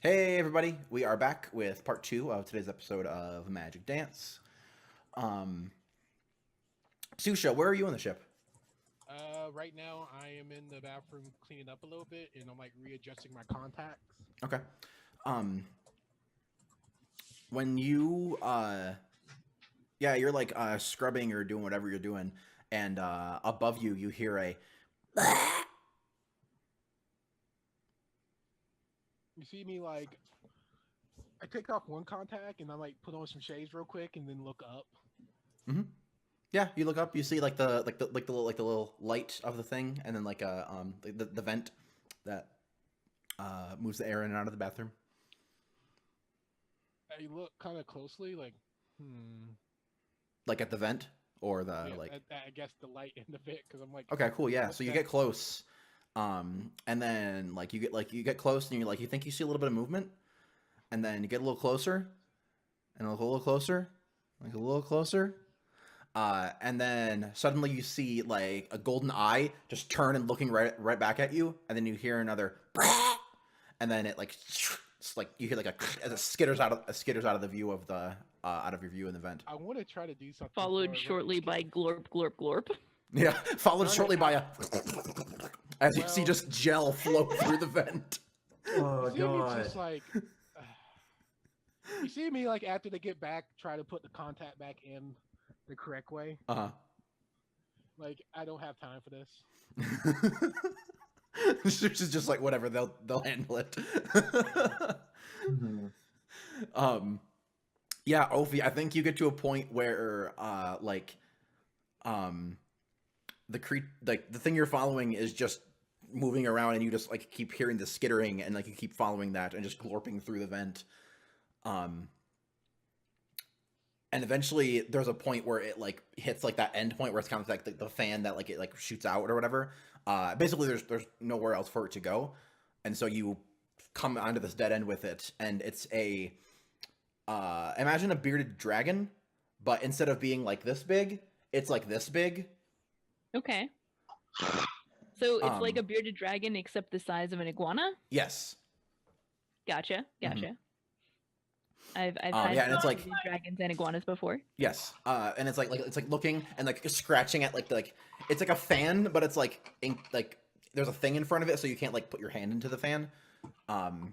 Hey everybody, we are back with part 2 of today's episode of Magic Dance. Um, Susha, where are you on the ship? Right now I am in the bathroom cleaning up a little bit, and I'm like readjusting my contacts. Okay. Um, when you, you're like scrubbing or doing whatever you're doing, and above you, you hear a. You see me like I take off one contact and I like put on some shades real quick and then look up. Mm-hmm. Yeah, you look up, you see like the little light of the thing, and then like the vent that moves the air in and out of the bathroom. I look kind of closely, like, Like at the vent or the yeah, like. I guess the light in the bit because I'm like, Okay, cool. Yeah. what's So you that? get close, and then you get close, and you think you see a little bit of movement, and then you get a little closer, and look a little closer, like a little closer, and then suddenly you see like a golden eye just turn and looking right back at you, and then you hear another, and then it like it's like you hear like as it skitters out of the view of the out of your view in the vent. I want to try to do something Followed shortly by glorp glorp glorp. Yeah, followed Darn shortly it, by a as you see Well- just gel flow through the vent. Oh You see me god. just like, you see me like after they get back, try to put the contact back in the correct way. Uh Like I don't have time for this. huh. She's just like whatever, they'll handle it. Mhm. Yeah, Ophi, I think you get to a point where the thing you're following is just moving around, and you just like keep hearing the skittering, and like you keep following that and just glorping through the vent. And eventually there's a point where it like hits like that end point where it's kind of like the fan that like it like shoots out or whatever. Basically there's nowhere else for it to go, and so you come onto this dead end with it, and it's a imagine a bearded dragon, but instead of being like this big, it's like this big. Okay. So it's like Um, a bearded dragon except the size of an iguana? Yes. Gotcha. Gotcha. I've Yeah, had and it's like bearded dragons and iguanas before. yes, and it's like looking and like scratching at like it's like a fan, but it's like like there's a thing in front of it, so you can't like put your hand into the fan. And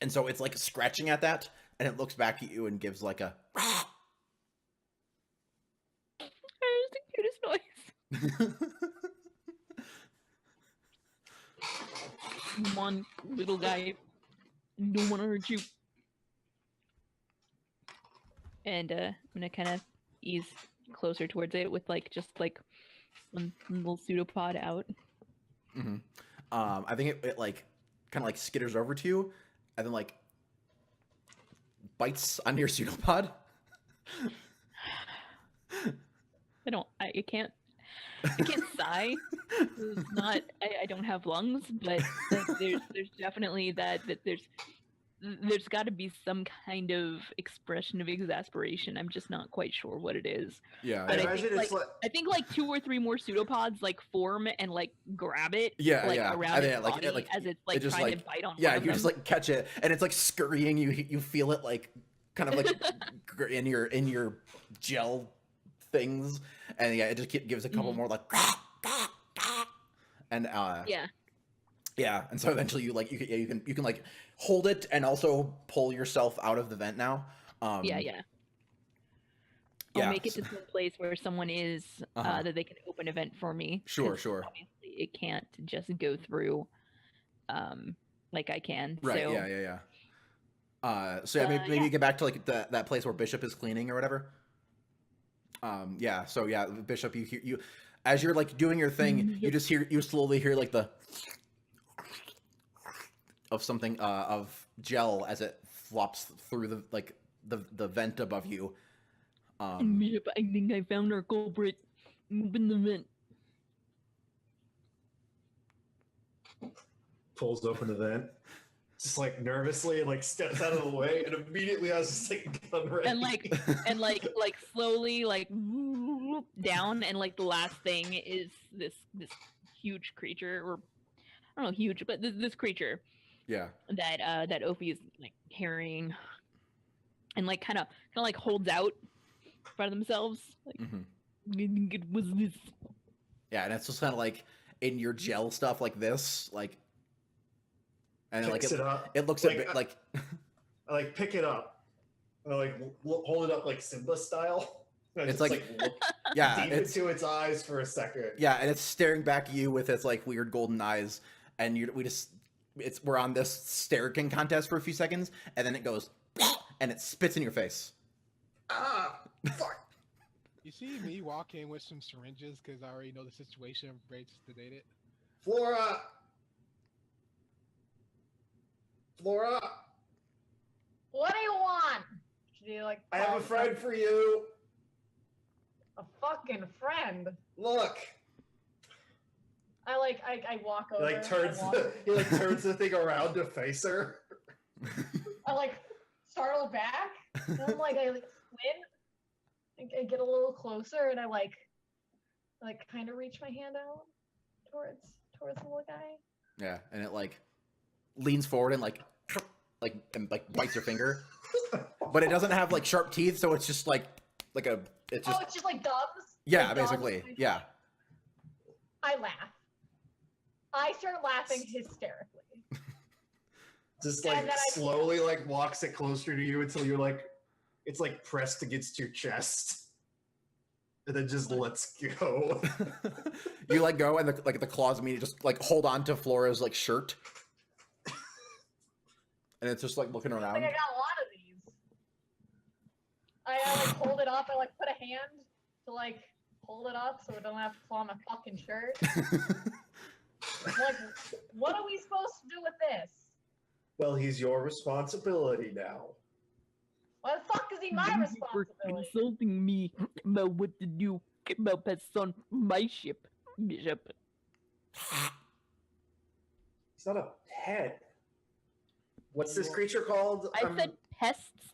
so it's like scratching at that, and it looks back at you and gives like a. It's the cutest noise. Come on, little guy. Don't want to hurt you. And I'm gonna kind of ease closer towards it with like just like one little pseudopod out. Mm-hmm. I think it like kind of like skitters over to you, and then like bites on your pseudopod. I can't sigh. It's not. I don't have lungs, but there's definitely that there's got to be some kind of expression of exasperation. I'm just not quite sure what it is. Yeah, But I I imagine think, it's like I think like 2 or 3 more pseudopods like form and like grab it like yeah. around I mean, its like, body it, like, as it's like it just, trying like- to bite on yeah. one of You just them. like catch it, and it's like scurrying. You feel it like kind of like in your gel things, and yeah, it just gives a couple Mhm. more like. And Yeah. yeah, and so eventually you like you can like hold it and also pull yourself out of the vent now. Yeah. Yeah. I'll make it to some place where someone is Uh-huh. that they can open a vent for me. Sure, 'cause sure. Obviously, it can't just go through like I can. Right. So, Yeah. So yeah, maybe yeah. you get back to like that place where Bishop is cleaning or whatever. Yeah. So yeah, Bishop, you as you're like doing your thing, you slowly hear like the of something of gel as it flops through the like the vent above you. Yep, I think I found our culprit. Open the vent. pulls open the vent, just like nervously, and like steps out of the way, and immediately I was just like gun ready. And like slowly like down, and like the last thing is this huge creature, or I don't know huge, but this creature Yeah. that Ophi is like carrying, and like kind of like holds out in front of themselves. Like, Hmm. it was this. Yeah, and it's just kind of like in your gel stuff like this, like, and then, like Picks it up. it looks Like, a bit like I like pick it up. And I like hold it up like Simba style. And I It's just like- look yeah, deep it's into its eyes for a second. yeah, and it's staring back at you with its like weird golden eyes, and we're on this staring contest for a few seconds, and then it goes and it spits in your face. Ah, fuck. You see me walk in with some syringes because I already know the situation. I'm ready to sedate it. Flora. What do you want? Should you like? I have a call friend for you. A fucking friend. Look. I walk He over. like turns I, walk, he like turns the thing around to face her. I like startle back. And I'm like, I like squint. I get a little closer, and I like kind of reach my hand out towards the little guy. Yeah, and it like leans forward and like bites your finger, but it doesn't have like sharp teeth, so it's just like a it's just It's just like gums. yeah, Like gums. basically yeah. I laugh. I start laughing hysterically. Just And like then I- slowly like walks it closer to you until you're like it's like pressed against your chest. And then just lets go. You let go, and the claws immediately just like hold on to Flora's like shirt, and it's just like looking I think around. I got a lot of these. I like hold it up. I like put a hand to like hold it up so it don't have to claw my fucking shirt. Like, what are we supposed to do with this? Well, he's your responsibility now. Why the fuck is he my Thank you for responsibility? consulting me about what to do about pests on my ship, Bishop. He's not a pet. What's this creature called? I said pests.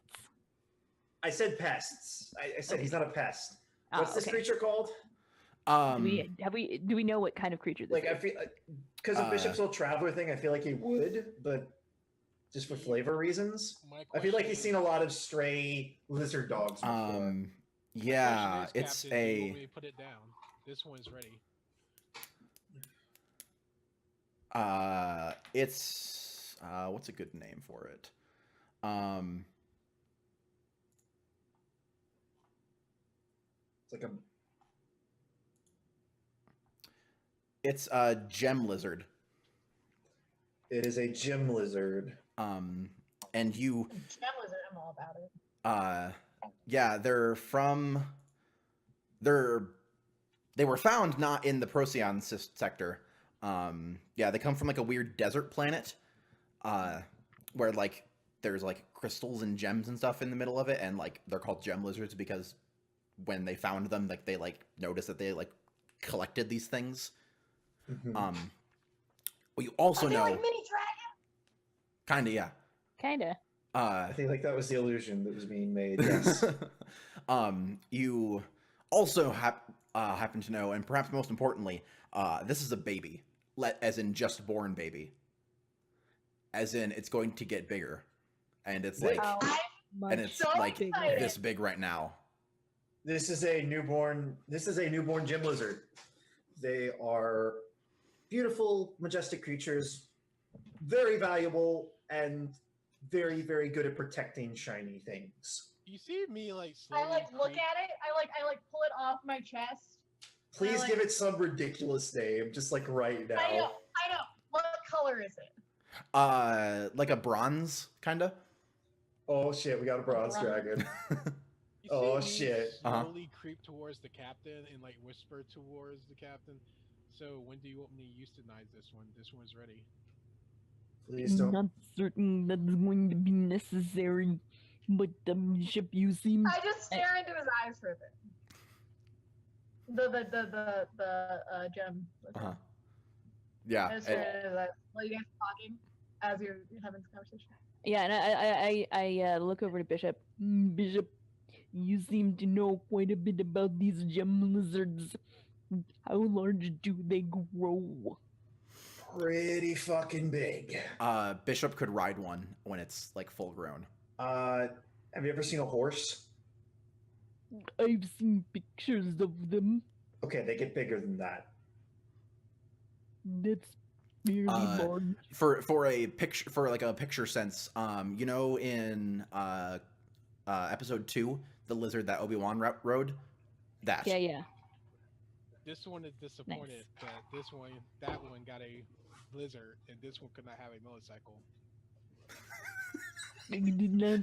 I said pests. I said he's not a pest. Ah, What's this okay. creature called? Do we know what kind of creature this Like is? I feel because of Bishop's whole traveler thing, I feel like he would, but just for flavor reasons. My I feel like question he's is- seen a lot of stray lizard dogs before. my Yeah, question is, it's Captain, do you want a me to put it down. This one's ready. it's what's a good name for it? It's like a It's a gem lizard. it is a gym lizard. And you Gem lizard, I'm all about it. yeah, they were found not in the Procyon sector. Yeah, they come from like a weird desert planet, where like there's like crystals and gems and stuff in the middle of it, and like they're called gem lizards because when they found them, like they like noticed that they like collected these things. Mhm. Well, you also Are they know, like mini dragon? kind of, yeah. Kinda. I think like that was the illusion that was being made. Yes. You also happen to know, and perhaps most importantly, this is a baby, as in just born baby, as in it's going to get bigger, and it's like, Oh, and it's so like excited. this big right now. This is a newborn gym lizard. They are beautiful, majestic creatures, very valuable and very, very good at protecting shiny things. You see me like I slowly like look creep- at it. I like pull it off my chest. Please like- give it some ridiculous name, just like right now. I know. What color is it? Like a bronze, kinda. Oh shit, we got a bronze dragon. You Oh, see me shit. slowly creep towards the captain and like whisper towards the captain. So when do you want me to euthanize this one? This one's ready. Please don't. Not certain that's going to be necessary, but Bishop, you seem. I just stare into his eyes for a bit. The gem. Uh-huh. Yeah. I just and- stare into his eyes while you guys are talking as you're having this conversation. Yeah, and I look over to Bishop. Bishop, you seem to know quite a bit about these gem lizards. How large do they grow? pretty fucking big. Bishop could ride one when it's like full grown. Have you ever seen a horse? I've seen pictures of them. Okay, they get bigger than that. That's fairly large. For a picture, for like a picture sense, you know, in episode 2, the lizard that Obi-Wan rode, that. Yeah. This one is disappointed that that one got a blizzard, and this one could not have a motorcycle. I did not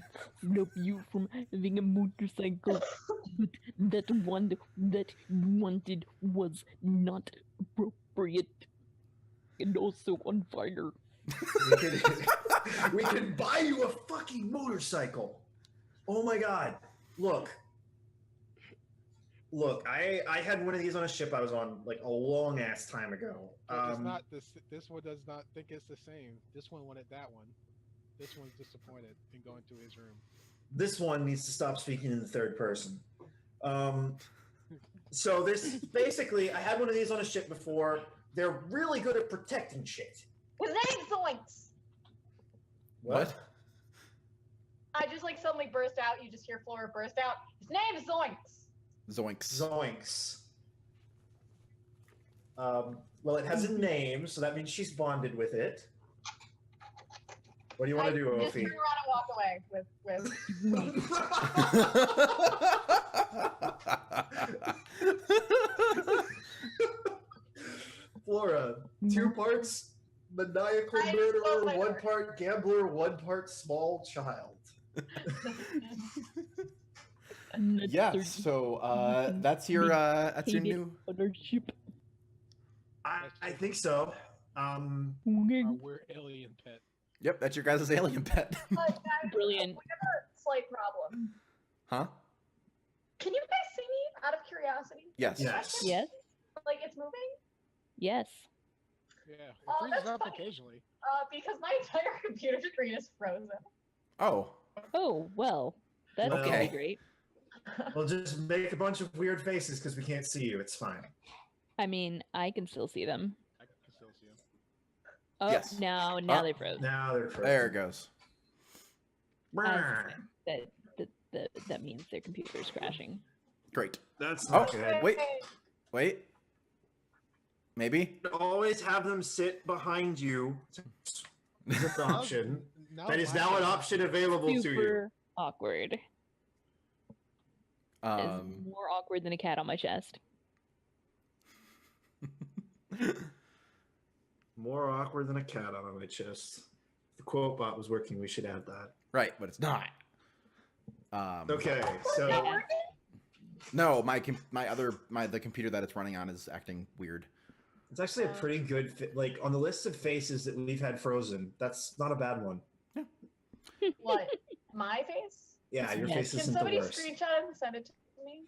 stop you from having a motorcycle, but that one that you wanted was not appropriate and also on fire. We can buy you a fucking motorcycle. Oh my god. Look, I had one of these on a ship I was on like a long ass time ago. This one does not think it's the same. This one wanted that one. This one's disappointed in going to his room. This one needs to stop speaking in the third person. So this basically, I had one of these on a ship before. They're really good at protecting shit. His name's Zoinks. What? I just like suddenly burst out. You just hear Flora burst out. His name is Zoinks. Zoinks. Zoinks. Well, it has a name, so that means she's bonded with it. What do you want to do, I just Ophi? turn around and walk away with Flora, 2 parts maniacal I murderer, love my 1 daughter. part gambler, 1 part small child. Yeah, so that's your new. Ownership. I think so. Okay. Our weird alien pet. Yep, that's your guys' alien pet. guys, Brilliant. we have a slight problem. Huh? Can you guys see me out of curiosity? Yes. Yes. Yes. Like it's moving? Yes. Yeah, it Oh, freezes that's up funny. occasionally. Because my entire computer screen is frozen. Oh. Oh, well. That's Okay. really great. We'll just make a bunch of weird faces because we can't see you. It's fine. I mean, I can still see them. I can still see him. Oh, Yes. now Oh. they froze. Now they're frozen. There it goes. Brrr. That means their computer is crashing. Great. That's Oh. not good. Wait. Maybe? Always have them sit behind you. That's an option. That is my now an turn. option available to you. Super awkward. It's Um, more awkward than a cat on my chest. More awkward than a cat on my chest. If the quote bot was working, we should add that. right, but it's not. Okay, Not so working? No, the computer that it's running on is acting weird. it's actually a pretty good like on the list of faces that we've had frozen. That's not a bad one. What? My face? Yeah, your Yes. face Can isn't the somebody worst. screenshot it and send it to me?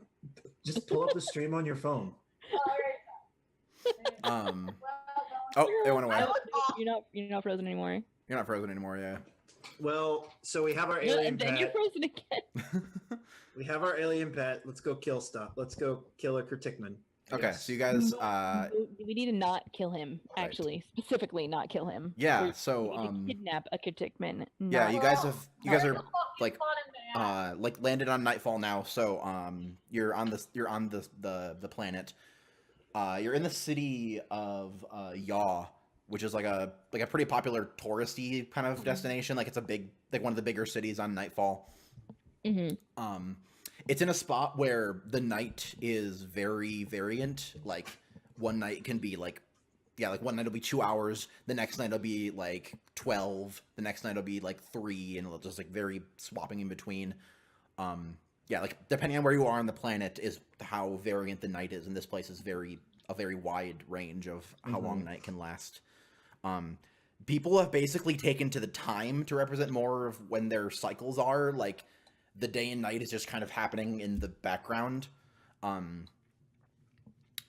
Just pull up the stream on your phone. Alright. Um, Well, oh, it went away. I look off. You're not frozen anymore. You're not frozen anymore, yeah. Well, so we have our No, alien and then you're pet. frozen again. We have our alien pet. Let's go kill stuff. Let's go kill a Kritikman. I Okay, guess. so you guys, No, we need to not kill him. Right. Actually, specifically not kill him. Yeah, We're- so, we need to kidnap a Kritikman. yeah, you guys are like, like, like landed on Nightfall now, so you're on the planet. You're in the city of Yaw, which is like a pretty popular touristy kind of destination. Like it's a big, like one of the bigger cities on Nightfall. Mm-hmm. It's in a spot where the night is very variant. Like one night can be like one night will be 2 hours, the next night will be like 12, the next night will be like 3, and it'll just like very swapping in between. Yeah, like depending on where you are on the planet is how variant the night is, and this place is a very wide range of how long night can last. People have basically taken to the time to represent more of when their cycles are. Like the day and night is just kind of happening in the background.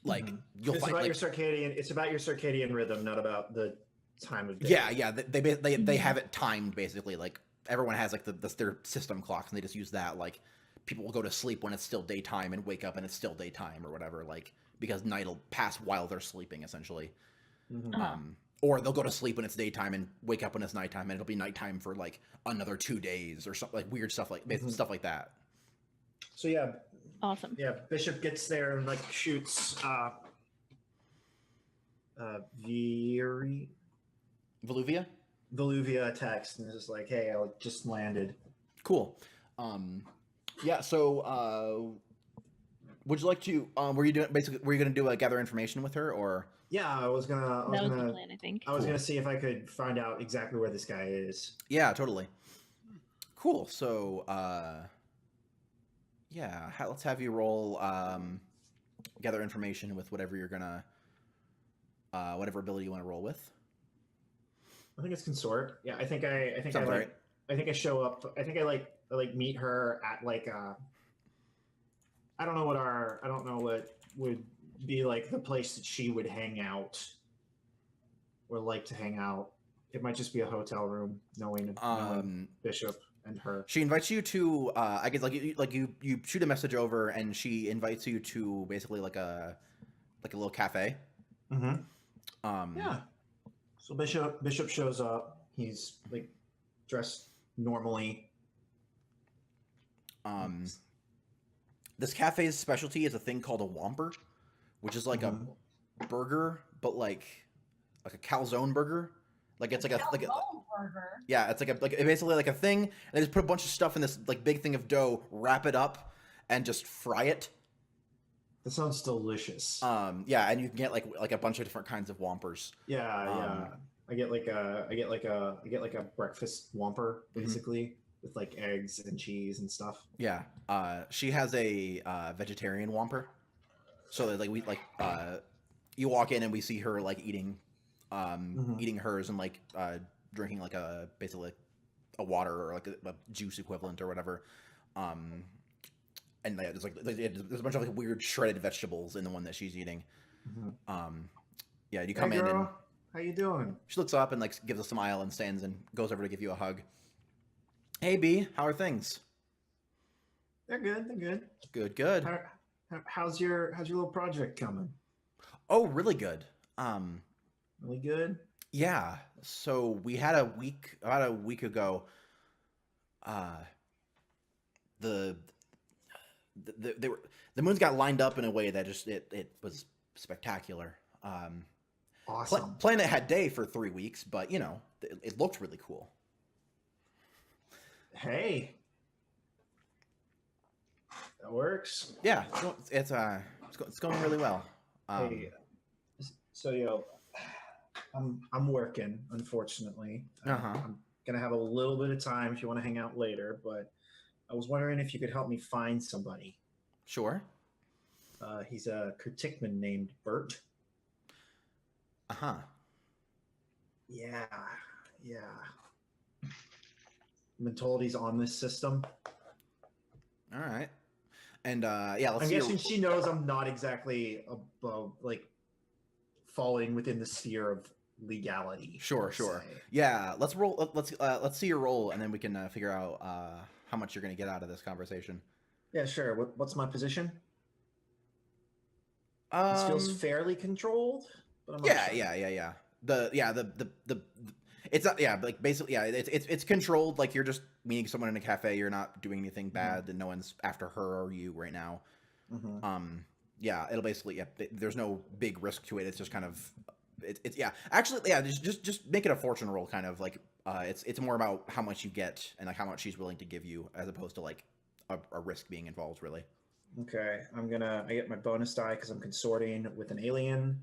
Like you'll It's find about like, your circadian. It's about your circadian rhythm, not about the time of day. yeah, they have it timed basically. Like everyone has like their system clocks, and they just use that. Like people will go to sleep when it's still daytime and wake up and it's still daytime or whatever. Like because night will pass while they're sleeping, essentially. Mhm. Uh-huh. or they'll go to sleep when it's daytime and wake up when it's nighttime, and it'll be nighttime for like another 2 days or something, like weird stuff like stuff like that. So yeah, Awesome. yeah. Bishop gets there and like shoots Viri Voluvia? Voluvia a text and is just like, hey, I just landed. Cool. Yeah, so would you like to were you gonna do a gather information with her, or Yeah, I was That was the gonna plan, I think. I was gonna see if I could find out exactly where this guy is. yeah, totally. Cool. So yeah, let's have you roll gather information with whatever you're gonna whatever ability you want to roll with. I think it's consort. Yeah, I think Sounds I like right. I think I show up. I think I like meet her at like I don't know what would be like the place that she would hang out or like to hang out. It might just be a hotel room, knowing Bishop and her. She invites you to I guess you shoot a message over, and she invites you to basically like a little cafe. Mm-hmm. Yeah. So Bishop shows up. He's like dressed normally. This cafe's specialty is a thing called a Whomper, which is like a burger, but like a calzone burger. Like it's like a Calzone burger. yeah, it's basically like a thing, and they just put a bunch of stuff in this like big thing of dough, wrap it up, and just fry it. That sounds delicious. Yeah, and you can get like a bunch of different kinds of Whompers. Yeah. I get like a breakfast Whomper basically with like eggs and cheese and stuff. Yeah. She has a vegetarian Whomper. So like you walk in and we see her like eating eating hers and like drinking like basically a water or like a juice equivalent or whatever. And yeah, there's a bunch of like weird shredded vegetables in the one that she's eating. Yeah, you come Hey, in girl. and How you doing? she looks up and like gives a smile and stands and goes over to give you a hug. Hey B, how are things? They're good. They're good. Good, good. How's your little project coming? Oh, really good. Really good. Yeah. So we had about a week ago. The moons got lined up in a way that just it was spectacular. Awesome. Planet had day for 3 weeks, but you know it looked really cool. Hey, that works. Yeah, it's going really well. Hey, so I'm working, unfortunately. I'm gonna have a little bit of time if you want to hang out later, but I was wondering if you could help me find somebody. Sure. He's a Kurtikman named Bert. Yeah. I've been told he's on this system. All right. And yeah, let's I'm see. guessing she knows I'm not exactly above, like, falling within the sphere of legality. Sure. Yeah, let's roll. Let's see your roll, and then we can figure out how much you're going to get out of this conversation. Yeah, sure. What's my position? This feels fairly controlled, but I'm not sure. Yeah. It's not, yeah, like basically, yeah, it's controlled. Like you're just meeting someone in a cafe. You're not doing anything bad, and no one's after her or you right now. Yeah, it'll basically, yeah. There's no big risk to it. It's just kind of, it's yeah. Actually, yeah, just make it a fortune roll, kind of like it's more about how much you get and like how much she's willing to give you, as opposed to like a risk being involved, really. Okay, I get my bonus die because I'm consorting with an alien,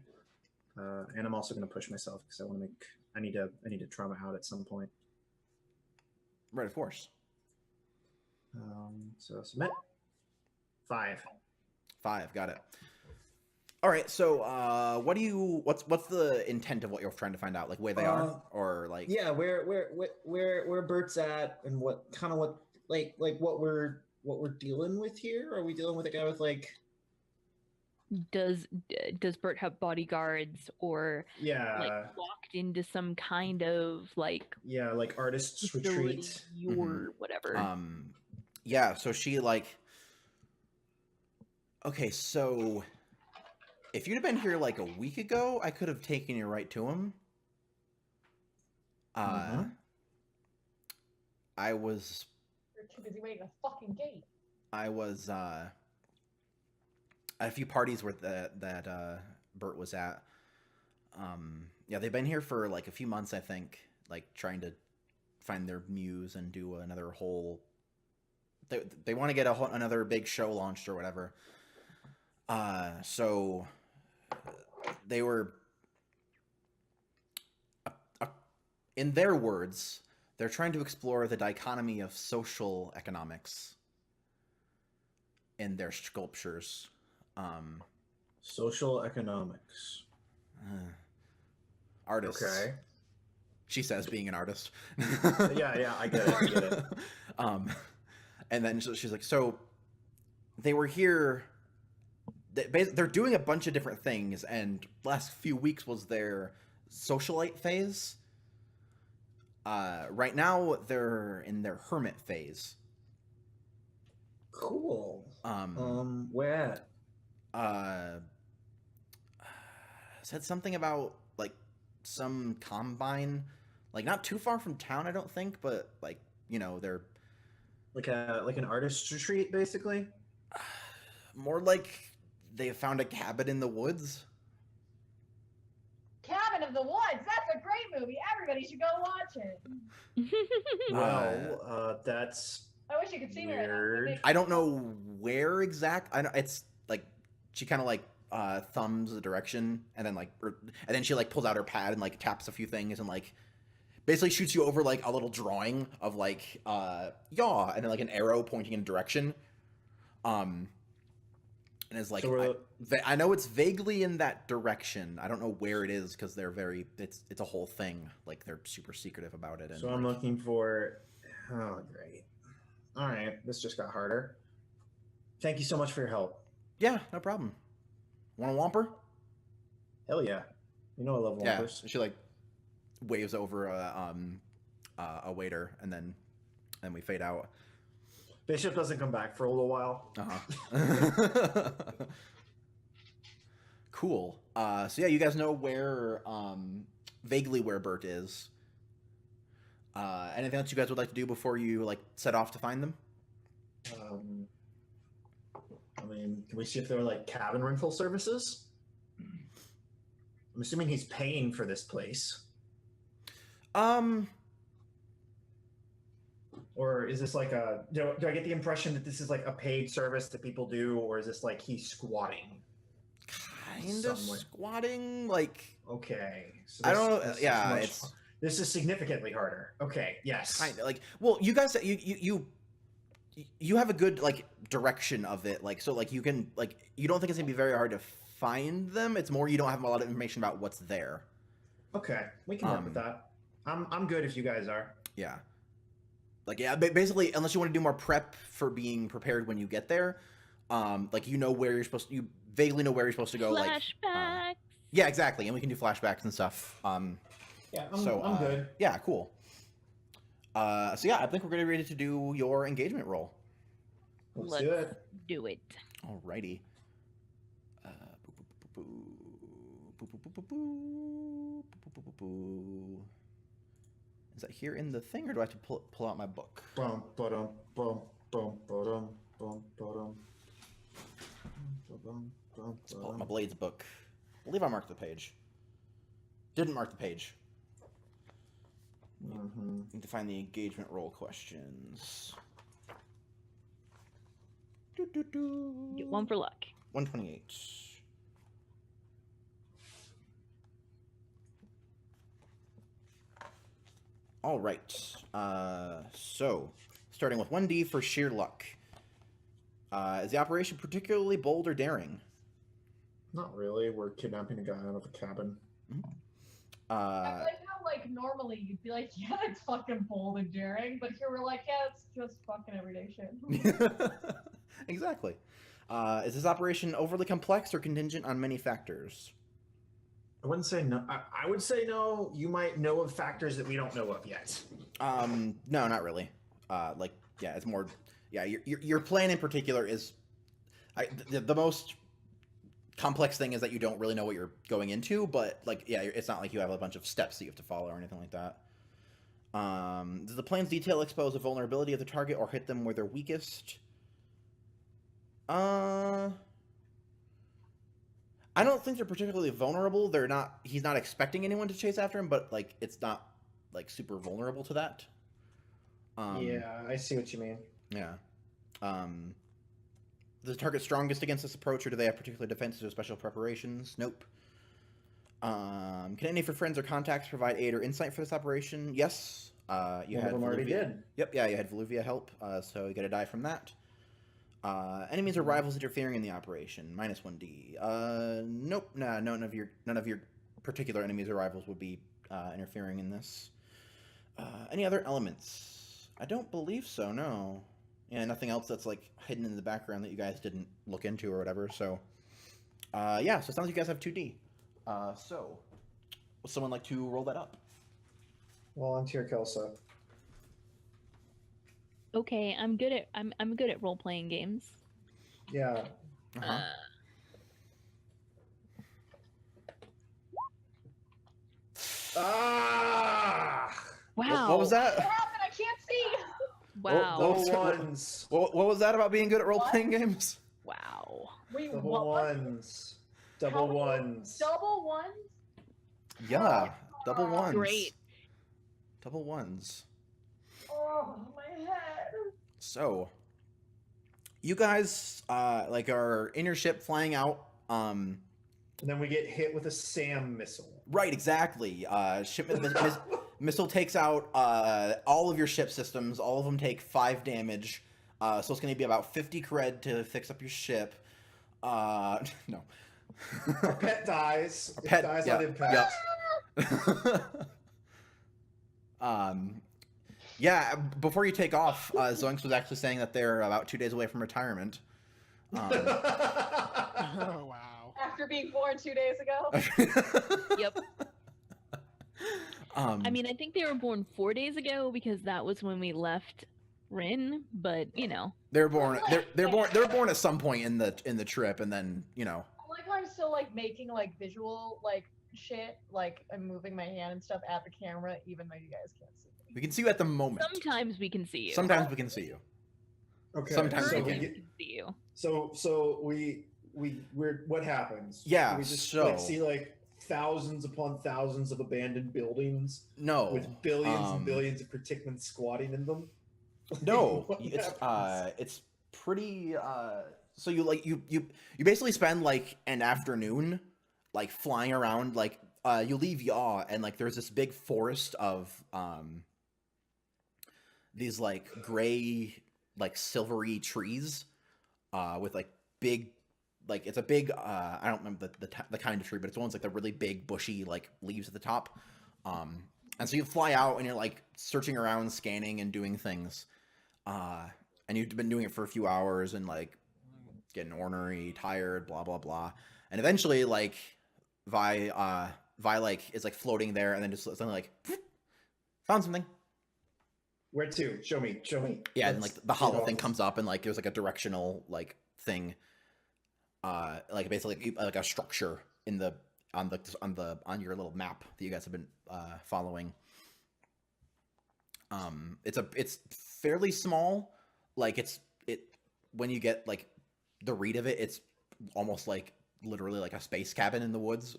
and I'm also gonna push myself because I need to trauma out at some point. Right, of course. So submit. 5. 5, got it. All right, so what's the intent of what you're trying to find out? Like where they are, or like yeah, where Bert's at, and what we're dealing with here? Are we dealing with a guy with like? Does Bert have bodyguards or Yeah, like locked into some kind of like like artist's facility retreat or whatever? Yeah, so she like. Okay, so if you'd have been here like a week ago, I could have taken you right to him. Uh, I was You're too busy waiting at the fucking gate. at a few parties where that Bert was at. Yeah, they've been here for like a few months, I think, like trying to find their muse and do another whole. They want to get another big show launched or whatever. So they were, in their words, they're trying to explore the dichotomy of social economics in their sculptures. Social economics. Artists. Okay. She says, being an artist. Yeah, I get it. I get it. And then she's like, so they were here. They're doing a bunch of different things, and last few weeks was their socialite phase. Right now, they're in their hermit phase. Cool. Where at? Said something about like some combine, like not too far from town, I don't think, but like, you know, they're Like an artist retreat, basically. more like they found a cabin in the woods. Cabin of the Woods. That's a great movie. Everybody should go watch it. Well, that's I wish you could see me right now. weird. I don't know where exact. I know it's like she kind of like thumbs the direction, and then and then she like pulls out her pad and like taps a few things and like basically shoots you over like a little drawing of like yaw, and then like an arrow pointing in a direction. And it's like So I know it's vaguely in that direction. I don't know where it is because they're very it's a whole thing. Like they're super secretive about it. And So I'm looking for. Oh, great. All right, this just got harder. Thank you so much for your help. Yeah, no problem. Want a Whomper? Hell yeah. You know I love Yeah. Whompers. She like waves over a waiter, and then we fade out. Bishop doesn't come back for a little while. Uh-huh. Cool. So yeah, you guys know where vaguely where Bert is. Anything else you guys would like to do before you like set off to find them? I mean, can we see if there are like cabin rental services? I'm assuming he's paying for this place. Or is this like a? Do I get the impression that this is like a paid service that people do, or is this like he's squatting? Kind of Somewhere. squatting, like Okay. So I don't know. this is Yeah, much- it's this is significantly harder. Okay. Yes. kind of like. Well, you guys, you have a good like direction of it, like so, like you can like you don't think it's gonna be very hard to find them. It's more you don't have a lot of information about what's there. Okay. We can work with that. I'm good if you guys are. Yeah. Like yeah, basically, unless you want to do more prep for being prepared when you get there, like you know where you're supposed to, you vaguely know where you're supposed to go. Flashback. Yeah, exactly, and we can do flashbacks and stuff. Yeah. I'm good. Yeah, cool. So yeah, I think we're gonna be ready to do your engagement roll. Let's do it. Do it. Alrighty. Is that here in the thing, or do I have to pull out my book? Bum, ba-dum, bum, bum, ba-dum, bum, ba-dum. Ba-dum, bum, Let's pull out my ba-dum. Blades book. I believe I marked the page. Didn't mark the page. Mhm. Need to find the engagement roll questions. Get one for luck. 128. All right. So, starting with 1D for sheer luck. Is the operation particularly bold or daring? Not really. We're kidnapping a guy out of a cabin. I like how, like, normally you'd be like, yeah, it's fucking bold and daring, but here we're like, yeah, it's just fucking everyday shit. Exactly. Is this operation overly complex or contingent on many factors? I wouldn't say no. I would say no. You might know of factors that we don't know of yet. No, not really. Like, yeah, it's more. Yeah, your plan in particular is, the most complex thing is that you don't really know what you're going into, but like, yeah, it's not like you have a bunch of steps that you have to follow or anything like that. Does the plan's detail expose a vulnerability of the target or hit them where they're weakest? I don't think they're particularly vulnerable. They're not. He's not expecting anyone to chase after him, but like it's not like super vulnerable to that. Yeah, I see what you mean. Yeah. Is the target strongest against this approach, or do they have particular defenses or special preparations? Nope. Can any of your friends or contacts provide aid or insight for this operation? Yes. You One had of them already Voluvia. did. Yep, yeah, you had Voluvia help, so you get a die from that. Enemies or rivals interfering in the operation, -1d. Nope, nah, none of your particular enemies or rivals would be interfering in this. Any other elements? I don't believe so. No. Yeah, nothing else that's like hidden in the background that you guys didn't look into or whatever. So, yeah. So it sounds like you guys have 2D. So, would someone like to roll that up? Volunteer Kelsa. Okay, I'm good at role playing games. Yeah. Uh-huh. Ah! Wow. What was What that? happened? I can't see. Wow. Double What- ones. What was that about being good at role playing games? Wow. Wait, Double what? ones. Double many ones. Double ones? Yeah, double ones. Great. Double ones. Oh, my head. So, you guys like are in your ship flying out. And then we get hit with a SAM missile. Right, exactly. Missile takes out all of your ship systems. All of them take 5 damage. So it's going to be about 50 cred to fix up your ship. No. Our pet dies. Our It pet- dies yeah, on impact. Yeah, before you take off, Zoinks was actually saying that they're about 2 days away from retirement. Oh wow. After being born 2 days ago. Yep. I mean, I think they were born 4 days ago because that was when we left Rin, but you know. they're born. They're born at some point in the trip, and then you know. I like how I'm still like making like visual like shit, like I'm moving my hand and stuff at the camera, even though you guys can't see me. We can see you at the moment. Sometimes we can see you. Sometimes we can see you. Okay. Sometimes so we Currently can. we can see you. we're what happens? Yeah, We just so- like see like thousands upon thousands of abandoned buildings No. with billions um, and billions of particulates squatting in them. No, What happens? it's pretty. So you like you basically spend like an afternoon like flying around. Like you leave Yaw and like there's this big forest of these like gray like silvery trees with like big like it's a big I don't remember the kind of tree, but it's one's like the really big bushy like leaves at the top. And so you fly out and you're like searching around, scanning and doing things. And you've been doing it for a few hours and like getting ornery, tired, blah blah blah. And eventually like Vi like is like floating there and then just suddenly like found something. Where to? Show me. Yeah, and Let's like the get hollow off thing this. comes up and like there's like a directional like thing. Like basically like a structure in the on your little map that you guys have been following. It's fairly small. Like it when you get like the read of it, it's almost like literally like a space cabin in the woods.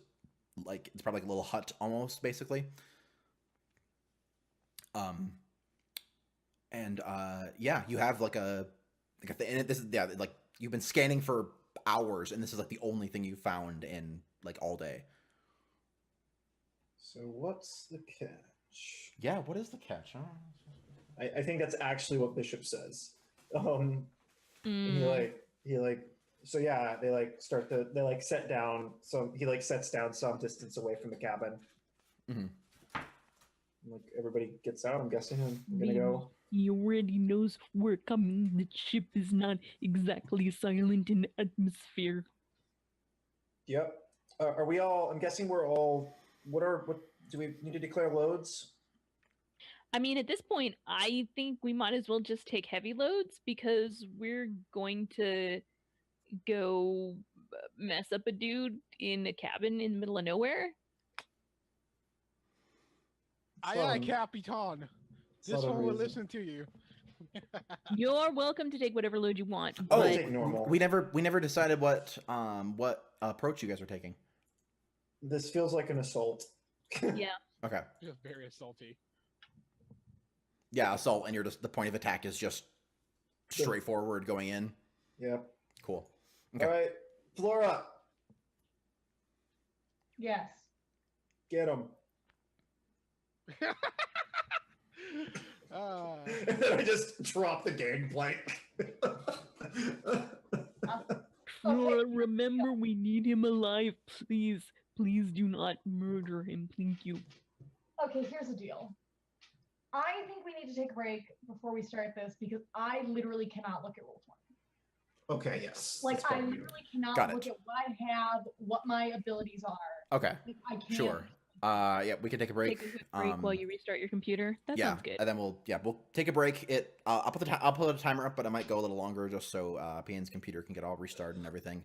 Like it's probably like a little hut almost, basically. And yeah, you have like a and this is yeah like you've been scanning for hours, and this is like the only thing you found in like all day. So what's the catch? Yeah, what is the catch? I think that's actually what Bishop says. And Mm. he like so yeah, they like set down he like sets down some distance away from the cabin. Mhm. Like everybody gets out, I'm guessing, and I'm gonna go. He already knows we're coming. The ship is not exactly silent in atmosphere. Yep. Are we all? I'm guessing we're all. What do we need to declare loads? I mean, at this point, I think we might as well just take heavy loads because we're going to go mess up a dude in a cabin in the middle of nowhere. Aye, Fun. Capitan. It's This not one will unreasonable. listen to you. You're welcome to take whatever load you want. Oh, but take normal. we never decided what approach you guys were taking. This feels like an assault. yeah, Okay. Feels very salty. Yeah, assault, and the point of attack is just straightforward going in. Yep. Cool. Okay. All right, Flora, Yes. get him. Ah, And then I just drop the gangplank. Flora, remember we need him alive. Please, please do not murder him. Thank you. Okay, here's the deal. I think we need to take a break before we start this because I literally cannot look at roll 20. Okay, yes. Like, that's I fine. literally cannot Got look it. at what I have, what my abilities are. Okay. Like, I can't. Sure. Yeah, we can take a break. Take a quick break while you restart your computer. That yeah, sounds good. and then we'll take a break. I'll put a timer up, but it might go a little longer just so PN's computer can get all restarted and everything.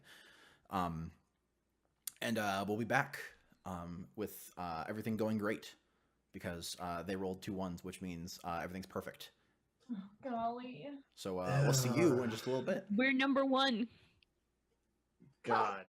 And we'll be back with everything going great because they rolled 2 1s, which means everything's perfect. Oh, golly. So we'll see you in just a little bit. We're number 1. God.